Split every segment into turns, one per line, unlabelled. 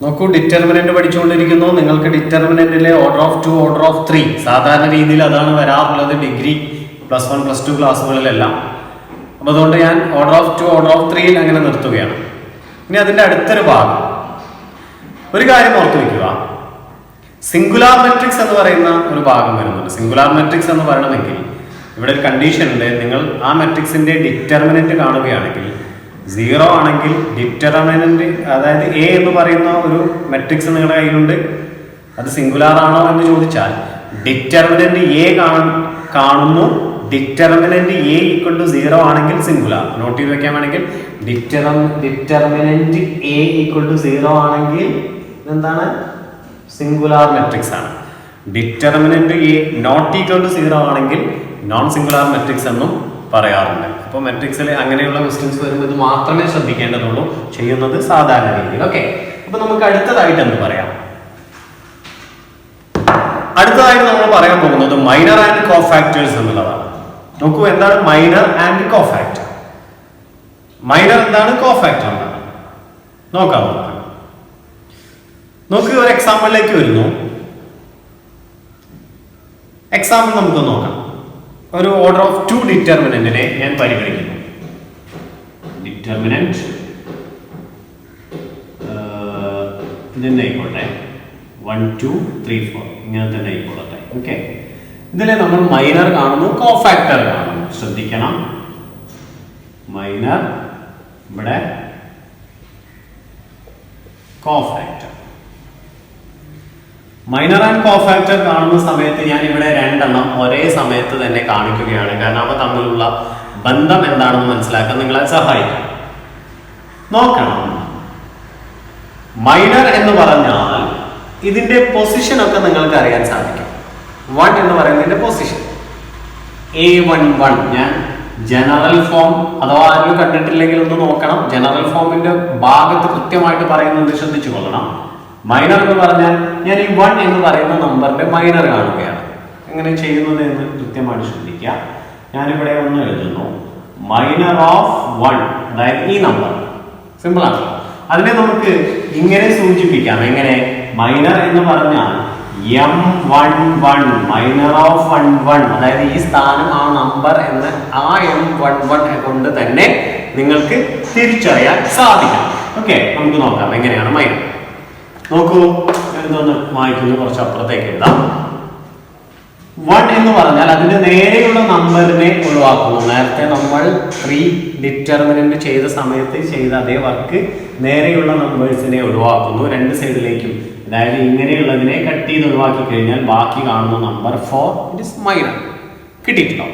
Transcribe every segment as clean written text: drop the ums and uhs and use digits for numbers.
നോക്കൂ, ഡിറ്റർമിനന്റ് പഠിച്ചുകൊണ്ടിരിക്കുന്നു. നിങ്ങൾക്ക് ഡിറ്റർമിനന്റിലെ order of 2, order of 3 സാധാരണ രീതിയിൽ അതാണ് വരാറുള്ളത് ഡിഗ്രി +1 +2 ക്ലാസ്സുകളിലെല്ലാം. അപ്പോൾ അതുകൊണ്ട് ഞാൻ ഓർഡർ ഓഫ് 2, ഓർഡർ ഓഫ് 3 അങ്ങനെ നിർത്തുകയാണ്. ഇനി അതിൻ്റെ അടുത്തൊരു ഭാഗം, ഒരു കാര്യം ഓർത്ത് വയ്ക്കുക, സിംഗുലാർ മെട്രിക്സ് എന്ന് പറയുന്ന ഒരു ഭാഗം വരുന്നുണ്ട്. സിംഗുലാർ മെട്രിക്സ് എന്ന് പറയണമെങ്കിൽ ഇവിടെ ഒരു കണ്ടീഷൻ ഉണ്ട്. നിങ്ങൾ ആ മെട്രിക്സിന്റെ ഡിറ്റർമിനന്റ് കാണുകയാണെങ്കിൽ 0 ആണെങ്കിൽ ഡിറ്റർമിനന്റ്, അതായത് എ എന്ന് പറയുന്ന ഒരു മെട്രിക്സ് നിങ്ങളുടെ കയ്യിലുണ്ട്, അത് സിംഗുലാർ ആണോ എന്ന് ചോദിച്ചാൽ ഡിറ്റർമിനന്റ് എ കാണുന്നു. ഡിറ്റർമിനന്റ് എ = 0 ആണെങ്കിൽ സിംഗുലാർ. നോട്ട് ചെയ്ത് വെക്കാൻ വേണമെങ്കിൽ ഡിറ്റർമിനന്റ് എ = 0 ആണെങ്കിൽ എന്താണ്? സിംഗുലാർ മെട്രിക്സ് ആണ്. ഡിറ്റർമിനന്റ് എ ≠ 0 ആണെങ്കിൽ നോൺ സിംഗുലാർ മെട്രിക്സ് എന്നും പറയാറുണ്ട്. അപ്പോൾ മെട്രിക്സിൽ അങ്ങനെയുള്ള ക്വസ്റ്റ്യൻസ് വരുമ്പോൾ ഇത് മാത്രമേ ശ്രദ്ധിക്കേണ്ടതുള്ളൂ, ചെയ്യുന്നത് സാധാരണ രീതിയിൽ. ഓക്കെ, അപ്പൊ നമുക്ക് അടുത്തതായിട്ട് എന്ത് പറയാം? അടുത്തതായിട്ട് നമ്മൾ പറയാൻ പോകുന്നത് മൈനർ ആൻഡ് കോഫാക്ടേഴ്സ് എന്നുള്ളതാണ്. നോക്കൂ, എന്താണ് മൈനർ ആൻഡ് കോഫാക്ടർ? മൈനർ എന്താണ്? കോഫാക്ടർ എന്താണ്? നോക്കാം. നോക്ക്, ഒരു എക്സാമ്പിളിലേക്ക് വരുന്നു. എക്സാമ്പിൾ നമുക്ക് നോക്കാം. ഒരു ഓർഡർ ഓഫ് 2 ഡിറ്റർമിനന്റിനെ ഞാൻ പരിഗണിക്കുന്നു. ഡിറ്റർമിനന്റ് ഇതന്നെ ആയിക്കോട്ടെ, 1 2 3 4 ഇങ്ങനെ തന്നെ ആയിക്കോട്ടെ. ഓക്കെ, ഇതിലെ നമ്മൾ മൈനർ കാണുന്നു, കോഫാക്ടർ കാണുന്നു. ശ്രദ്ധിക്കണം, മൈനർ, ഇവിടെ കോഫാക്ടർ. മൈനർ ആൻഡ് കോഫാക്ടർ കാണുന്ന സമയത്ത് ഞാൻ ഇവിടെ 2 എണ്ണം ഒരേ സമയത്ത് തന്നെ കാണിക്കുകയാണ്. കാരണം അവ തമ്മിലുള്ള ബന്ധം എന്താണെന്ന് മനസ്സിലാക്കാൻ നിങ്ങളെ സഹായിക്കും. നോക്കണം, മൈനർ എന്ന് പറഞ്ഞാൽ ഇതിന്റെ പൊസിഷൻ ഒക്കെ നിങ്ങൾക്ക് അറിയാൻ സാധിക്കും. 1 എന്ന് പറയുന്നതിന്റെ പൊസിഷൻ A11. ഞാൻ ജനറൽ ഫോം അഥവാ ആരും കണ്ടിട്ടില്ലെങ്കിൽ ഒന്ന് നോക്കണം. ജനറൽ ഫോമിന്റെ ഭാഗത്ത് കൃത്യമായിട്ട് പറയുന്നത് ശ്രദ്ധിച്ചു കൊള്ളണം. മൈനർ എന്ന് പറഞ്ഞാൽ ഞാൻ ഈ 1 എന്ന് പറയുന്ന നമ്പറിന്റെ മൈനർ കാണുകയാണ്. എങ്ങനെ ചെയ്യുന്നത് എന്ന് കൃത്യമായിട്ട് ശ്രദ്ധിക്കുക. ഞാനിവിടെ ഒന്ന് എഴുതുന്നു, മൈനർ ഓഫ് 1, അതായത് ഈ നമ്പർ. സിമ്പിൾ ആണ്. അതിനെ നമുക്ക് ഇങ്ങനെ സൂചിപ്പിക്കാം. എങ്ങനെ? മൈനർ എന്ന് പറഞ്ഞാൽ M11, മൈനർ ഓഫ് 11, അതായത് ഈ സ്ഥാനം ആ നമ്പർ എന്ന് ആ M11 കൊണ്ട് തന്നെ നിങ്ങൾക്ക് തിരിച്ചറിയാൻ സാധിക്കും. ഓക്കെ, നമുക്ക് നോക്കാം എങ്ങനെയാണ് മൈനർ. നോക്കൂ, ഇതൊന്ന് വായിക്കുന്നു, കുറച്ച് അപ്പുറത്തേക്ക് എഴുതാം. 1 എന്ന് പറഞ്ഞാൽ അതിന്റെ നേരെയുള്ള നമ്പറിനെ ഒഴിവാക്കുന്നു. നേരത്തെ നമ്മൾ 3 ഡിറ്റർമിനന്റ് ചെയ്ത സമയത്ത് ചെയ്ത അതേ വർക്ക് നേരെയുള്ള നമ്പേഴ്സിനെ ഒഴിവാക്കുന്നു 2 സൈഡിലേക്കും. അതായത് ഇങ്ങനെയുള്ളതിനെ കട്ട് ചെയ്ത് ഒഴിവാക്കി കഴിഞ്ഞാൽ ബാക്കി കാണുന്ന നമ്പർ 4, ഇറ്റ് ഇസ് മൈനർ. കിട്ടിയിട്ടുണ്ടോ?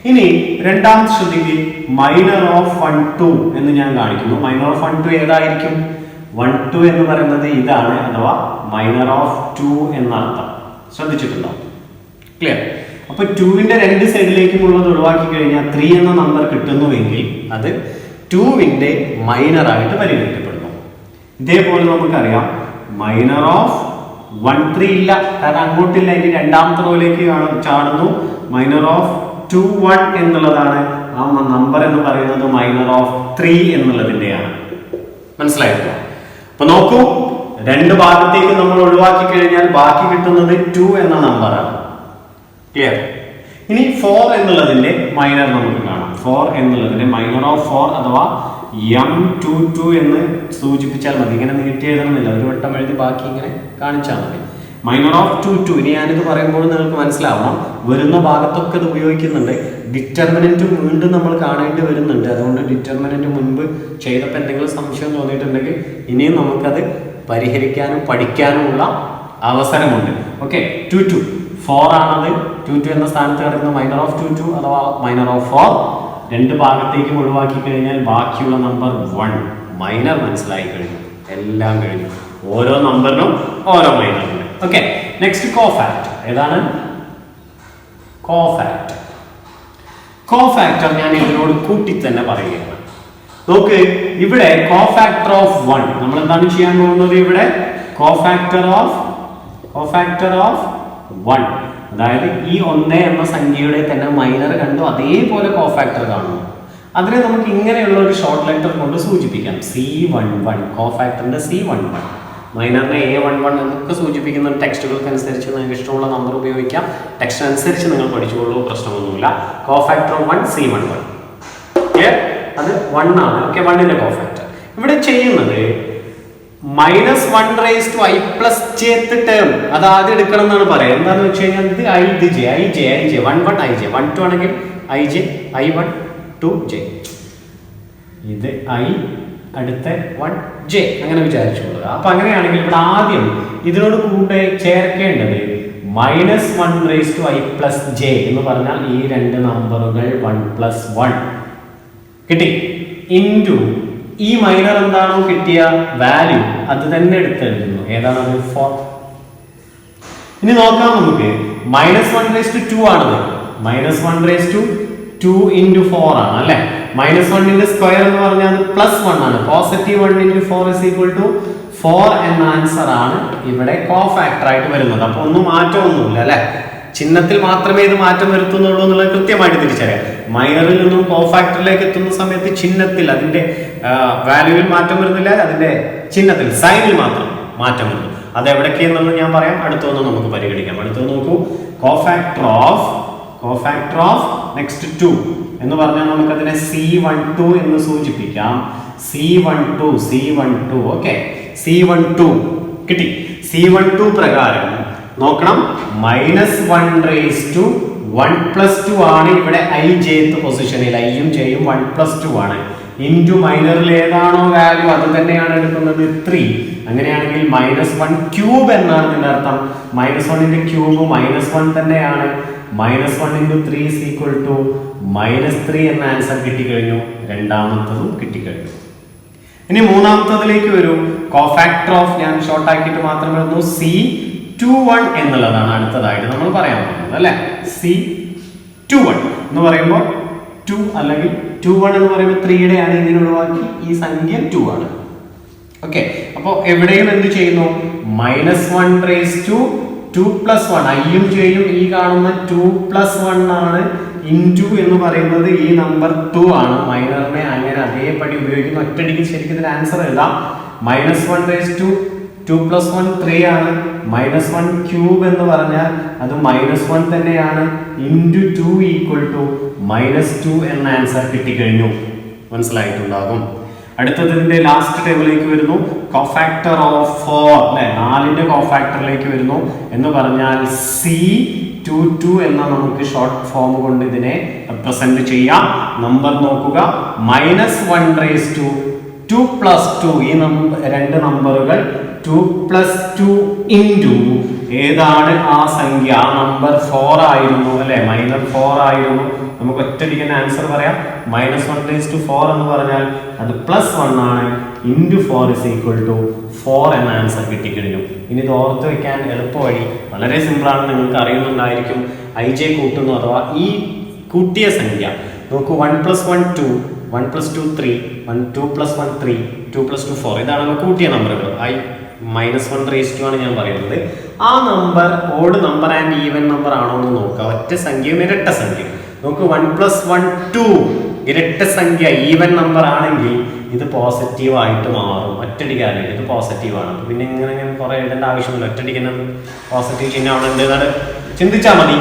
ഇനി രണ്ടാമത്തെ ശ്രദ്ധിക്കുക, മൈനർ ഓഫ് 1 2 എന്ന് ഞാൻ കാണിക്കുന്നു. മൈനർ ഓഫ് 1 2 ഏതായിരിക്കും? 1 2 എന്ന് പറയുന്നത് ഇതാണ്, അഥവാ മൈനർ ഓഫ് 2 എന്നർത്ഥം. ശ്രദ്ധിച്ചിട്ടുണ്ടോ? ക്ലിയർ? അപ്പൊ 2വിന്റെ 2 സൈഡിലേക്കും ഉള്ളത് ഒഴിവാക്കി കഴിഞ്ഞാൽ 3 എന്ന നമ്പർ കിട്ടുന്നുവെങ്കിൽ അത് 2വിന്റെ മൈനർ ആയിട്ട് പരിഗണിക്കപ്പെടുന്നു. ഇതേപോലെ നമുക്കറിയാം മൈനർ ഓഫ് 1 3 ഇല്ല, കാരണം അങ്ങോട്ടില്ല, ഇനി രണ്ടാമത്തെ റോയിലേക്ക് ചാടുന്നു. മൈനർ ഓഫ് 2 1 എന്നുള്ളതാണ് ആ നമ്പർ എന്ന് പറയുന്നത്. Minor of 3 എന്നുള്ളതിന്റെയാണ്. മനസ്സിലായിട്ടോ? അപ്പൊ നോക്കൂ, 2 ഭാഗത്തേക്ക് നമ്മൾ ഒഴിവാക്കി കഴിഞ്ഞാൽ ബാക്കി കിട്ടുന്നത് 2 എന്ന നമ്പറാണ്. ക്ലിയർ? ഇനി 4 എന്നുള്ളതിന്റെ മൈനർ നമുക്ക് കാണാം. 4 എന്നുള്ളതിന്റെ മൈനർ ഓഫ് 4 അഥവാ M22 എന്ന് സൂചിപ്പിച്ചാൽ മതി. ഇങ്ങനെ നീട്ടി എഴുതണമെന്നില്ല, ഒരു വട്ടം എഴുതി ബാക്കി ഇങ്ങനെ കാണിച്ചാൽ മതി. Minor of 22. ഇനി ഞാനിത് പറയുമ്പോൾ നിങ്ങൾക്ക് മനസ്സിലാവണം, വരുന്ന ഭാഗത്തൊക്കെ ഇത് ഉപയോഗിക്കുന്നുണ്ട്. ഡിറ്റർമിനന്റ് വീണ്ടും നമ്മൾ കാണേണ്ടി വരുന്നുണ്ട്. അതുകൊണ്ട് ഡിറ്റർമിനന്റ് മുൻപ് ചെയ്തപ്പോൾ എന്തെങ്കിലും സംശയം തോന്നിയിട്ടുണ്ടെങ്കിൽ ഇനിയും നമുക്കത് പരിഹരിക്കാനും പഠിക്കാനുമുള്ള അവസരമുണ്ട്. ഓക്കെ, 22 4 ആണത്. 22 എന്ന സ്ഥാനത്ത് കിടക്കുന്ന മൈനർ ഓഫ് 22 അഥവാ മൈനർ ഓഫ് 4. 2 ഭാഗത്തേക്കും ഒഴിവാക്കി കഴിഞ്ഞാൽ ബാക്കിയുള്ള നമ്പർ 1. മൈനർ മനസ്സിലായി കഴിഞ്ഞു, എല്ലാം കഴിഞ്ഞു. ഓരോ നമ്പറിനും ഓരോ മൈനർ ഉണ്ട്. Okay, next cofactor. ഏതാണ് കോഫാക്ടർ? കോഫാക്ടർ ഞാൻ ഇതിനോട് കൂട്ടി തന്നെ പറയുകയാണ്. നോക്ക്, ഇവിടെ കോഫാക്ടർ ഓഫ് 1 നമ്മൾ എന്താണ് ചെയ്യാൻ പോകുന്നത്? ഇവിടെ കോഫാക്ടർ ഓഫ് 1, അതായത് ഈ 1 എന്ന സംഖ്യയുടെ തന്നെ മൈനർ കണ്ടു അതേപോലെ കോഫാക്ടർ കാണുന്നു. അതിനെ നമുക്ക് ഇങ്ങനെയുള്ള ഒരു ഷോർട്ട് ലെറ്റർ കൊണ്ട് സൂചിപ്പിക്കാം, C11. കോഫാക്ടറിന്റെ C11 മൈനറിനെ A11 എന്നൊക്കെ സൂചിപ്പിക്കുന്ന ടെക്സ്റ്റുകൾക്കനുസരിച്ച് നിങ്ങൾക്ക് ഇഷ്ടമുള്ള നമ്പർ ഉപയോഗിക്കാം. ടെക്സ്റ്റ് അനുസരിച്ച് നിങ്ങൾ പഠിച്ചുകൊള്ളൂ, പ്രശ്നമൊന്നുമില്ല. Cofactor of 1 C11. അത് 1 ആണ്. ഓക്കെ, 1ന്റെ കോഫാക്ടർ. ഇവിടെ ചെയ്യുന്നത് -1⁻I+j ടേം അത് ആദ്യം എടുക്കണം എന്നാണ് പറയുന്നത്. എന്താണെന്ന് വെച്ച് കഴിഞ്ഞാൽ ഇത് ij 1 ij 1 2 ആണെങ്കിൽ ij I1 2 j, ഇത് I അടുത്ത 1 j അങ്ങനെ വിചാരിച്ചോളൂ. അപ്പൊ അങ്ങനെയാണെങ്കിൽ ഇവിടെ ആദ്യം ഇതിനോട് കൂടെ ചേർക്കേണ്ടത് -1⁻I+j എന്ന് പറഞ്ഞാൽ ഈ രണ്ട് നമ്പറുകൾ 1+1 കിട്ടി ഇൻറ്റു ഈ മൈനർ എന്താണോ കിട്ടിയ വാല്യൂ അത് തന്നെ എടുത്തെഴുതുന്നു. ഏതാണത്? 4. ഇനി നോക്കാം നമുക്ക്. -1/2 ആണത്. -1/2 into 4 ആണ് അല്ലെ. -1ന്റെ സ്ക്വയർ എന്ന് പറഞ്ഞാൽ +1 ആണ്. +1 into 4 is equal to 4 എന്ന ആൻസർ ആണ് ഇവിടെ കോഫാക്ടർ ആയിട്ട് വരുന്നത്. അപ്പൊ ഒന്നും മാറ്റമൊന്നുമില്ല അല്ലെ. ചിഹ്നത്തിൽ മാത്രമേ ഇത് മാറ്റം വരുത്തുന്നുള്ളൂ എന്നുള്ളത് കൃത്യമായിട്ട് തിരിച്ചറിയാം. മൈനറിൽ നിന്നും കോഫാക്ടറിലേക്ക് എത്തുന്ന സമയത്ത് ചിഹ്നത്തിൽ അതിന്റെ വാല്യൂവിൽ മാറ്റം വരുന്നില്ല, അതിന്റെ ചിഹ്നത്തിൽ സൈനിൽ മാത്രം മാറ്റം വരുന്നു. അത് എവിടേക്കെന്നുള്ളത് ഞാൻ പറയാം. അടുത്തൊന്ന് നമുക്ക് പരിഗണിക്കാം. അടുത്തൊന്ന് നോക്കൂ. കോഫാക്ടർ ഓഫ് നെക്സ്റ്റ് 2 എന്ന് പറഞ്ഞാൽ നമുക്ക് അതിനെ C12 എന്ന് സൂചിപ്പിക്കാം. C12 okay. C12 കിട്ടി. C12 പ്രകാരം നോക്കണം. -1/1+2 ആണ് ഇവിടെ ijth പൊസിഷനിൽ. ഐയും ജെയും 1+2 ആണ്. ഇൻറ്റു മൈനറിൽ ഏതാണോ വാല്യൂ അത് തന്നെയാണ് എടുക്കുന്നത് 3. അങ്ങനെയാണെങ്കിൽ -1³ എന്നാണ് ഇതിന്റെ അർത്ഥം. -1ന്റെ ക്യൂബ് -1 തന്നെയാണ്. -1 × 3 is equal to -3 എന്ന ആൻസർ കിട്ടിക്കഴിഞ്ഞു. രണ്ടാമത്തതും കിട്ടിക്കഴിഞ്ഞു. ഇനി മൂന്നാമത്തതിലേക്ക് വരൂ. കോഫാക്ടർ ഓഫ് ഞാൻ ഷോർട്ട് ആക്കിയിട്ട് മാത്രമേ എഴുതുന്നു. C21 എന്നുള്ളതാണ് അടുത്തതായിട്ട് നമ്മൾ പറയാൻ പോകുന്നത് അല്ലെ. C21 എന്ന് പറയുമ്പോൾ 2 അല്ലെങ്കിൽ 21 എന്ന് പറയുമ്പോൾ 3യുടെ ആണ് ഇതിനെ ഒഴിവാക്കി ഈ സംഖ്യ 2 ആണ്. ഓക്കെ, അപ്പോൾ എവിടെയും എന്ത് ചെയ്യുന്നു? -1/2 2+1 ഐയും ജെയും ഈ കാണുന്ന 2+1 ആണ്. ഇൻറ്റു എന്ന് പറയുന്നത് ഈ നമ്പർ 2 ആണ്. മൈനറിനെ അങ്ങനെ അതേപടി ഉപയോഗിക്കുന്നു. ഒറ്റയടിക്ക് ശരിക്കും ഇതിന് ആൻസർ എഴുതാം. -1/2 2+1 3 ആണ്. -1³ എന്ന് പറഞ്ഞാൽ അത് -1 തന്നെയാണ്. ഇൻറ്റു 2 ഈക്വൽ ടു -2 എന്ന ആൻസർ കിട്ടിക്കഴിഞ്ഞു. മനസ്സിലായിട്ടുണ്ടാകും. അടുത്തതിന്റെ ലാസ്റ്റ് ടേബിളിലേക്ക് വരുന്നു. കോഫാക്ടർ ഓഫ് 4 അല്ലെ, 4ന്റെ കോഫാക്ടറിലേക്ക് വരുന്നു എന്ന് പറഞ്ഞാൽ C22 എന്ന നമുക്ക് ഷോർട്ട് ഫോം കൊണ്ട് ഇതിനെ റെപ്രസെന്റ് ചെയ്യാം. നമ്പർ നോക്കുക. -1/2 2+2 ഈ രണ്ട് നമ്പറുകൾ 2+2 ഇൻറ്റു ഏതാണ് ആ സംഖ്യ? ആ നമ്പർ 4 ആയിരുന്നു അല്ലെ. മൈനർ 4 ആയിരുന്നു. നമുക്ക് ഒറ്റയടിക്കുന്ന ആൻസർ പറയാം. -1/4 എന്ന് പറഞ്ഞാൽ അത് +1 ആണ്. ഇൻറ്റു 4 is equal to 4 എന്ന ആൻസർ കിട്ടിക്കഴിഞ്ഞു. ഇനി ഇത് ഓർത്ത് വെക്കാൻ എളുപ്പ വഴി വളരെ സിമ്പിളാണ്. നിങ്ങൾക്ക് അറിയുന്നുണ്ടായിരിക്കും. ij കൂട്ടുന്നു അഥവാ ഈ കൂട്ടിയ സംഖ്യ നോക്കൂ. 1+1 2, 1+2 3, 2+1 3, 2+2 4 ഇതാണ് കൂട്ടിയ നമ്പറുകൾ. -1/2 ആണ് ഞാൻ പറയുന്നത്. ആ number odd number and even number ആണോ എന്ന് നോക്കുക. ഒറ്റ സംഖ്യയും ഇരട്ട സംഖ്യ നോക്കൂ. 1+1 2 ഇരട്ട സംഖ്യ ഈവൻ നമ്പർ ആണെങ്കിൽ ഇത് പോസിറ്റീവ് ആയിട്ട് മാറും. ഒറ്റടിക്കാണ് ഇത് പോസിറ്റീവ് ആണ്. പിന്നെ ഇങ്ങനെ കുറെ എഴുതേണ്ട ആവശ്യമില്ല. ഒറ്റടിക്ക് പോസിറ്റീവ് ചിഹ്നം അവിടെ എന്താണ് ചിന്തിച്ചാൽ മതി.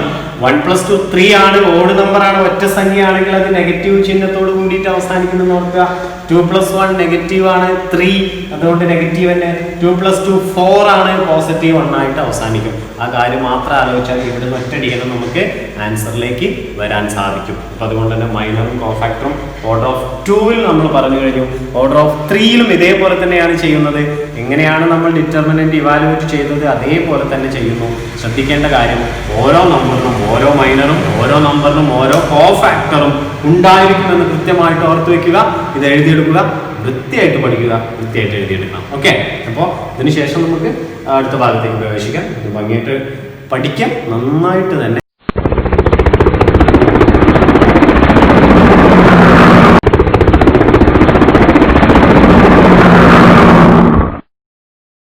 1+2 3 ആണ്. ഓഡ് നമ്പർ ആണ്. ഒറ്റ സംഖ്യ ആണെങ്കിൽ അത് നെഗറ്റീവ് ചിഹ്നത്തോട് കൂടിയിട്ട് അവസാനിക്കുന്നു ഓർക്കുക. 2+1 നെഗറ്റീവ് ആണ് 3, അതുകൊണ്ട് നെഗറ്റീവ് തന്നെ. 2+2 4 ആണ്. പോസിറ്റീവ് 1 ആയിട്ട് അവസാനിക്കും. ആ കാര്യം മാത്രം ആലോചിച്ചാൽ ഇവിടുന്ന് ഒറ്റടിക്കണം നമുക്ക് ആൻസറിലേക്ക് വരാൻ സാധിക്കും. അപ്പൊ അതുകൊണ്ട് തന്നെ മൈനറും കോഫാക്ടറും ഓർഡർ ഓഫ് 2-ൽ നമ്മൾ പറഞ്ഞു കഴിഞ്ഞു. ഓർഡർ ഓഫ് 3-ലും ഇതേപോലെ തന്നെയാണ് ചെയ്യുന്നത്. എങ്ങനെയാണ് നമ്മൾ ഡിറ്റർമിനന്റ് ഇവാലുവേറ്റ് ചെയ്തത് അതേപോലെ തന്നെ ചെയ്യുന്നു. ശ്രദ്ധിക്കേണ്ട കാര്യം ഓരോ നമ്പറിനും ഓരോ മൈനറും ഓരോ നമ്പറിനും ഓരോ കോഫാക്ടറും ഉണ്ടായിരിക്കുമെന്ന് കൃത്യമായിട്ട് ഓർത്ത് വെക്കുക. ഇത് എഴുതിയെടുക്കുക, വൃത്തിയായിട്ട് പഠിക്കുക, വൃത്തിയായിട്ട് എഴുതിയെടുക്കണം. ഓക്കെ, അപ്പോൾ ഇതിനുശേഷം നമുക്ക് അടുത്ത ഭാഗത്തേക്ക് പ്രവേശിക്കാം. ഇത് ഭംഗിയായിട്ട് പഠിക്കാം, നന്നായിട്ട് തന്നെ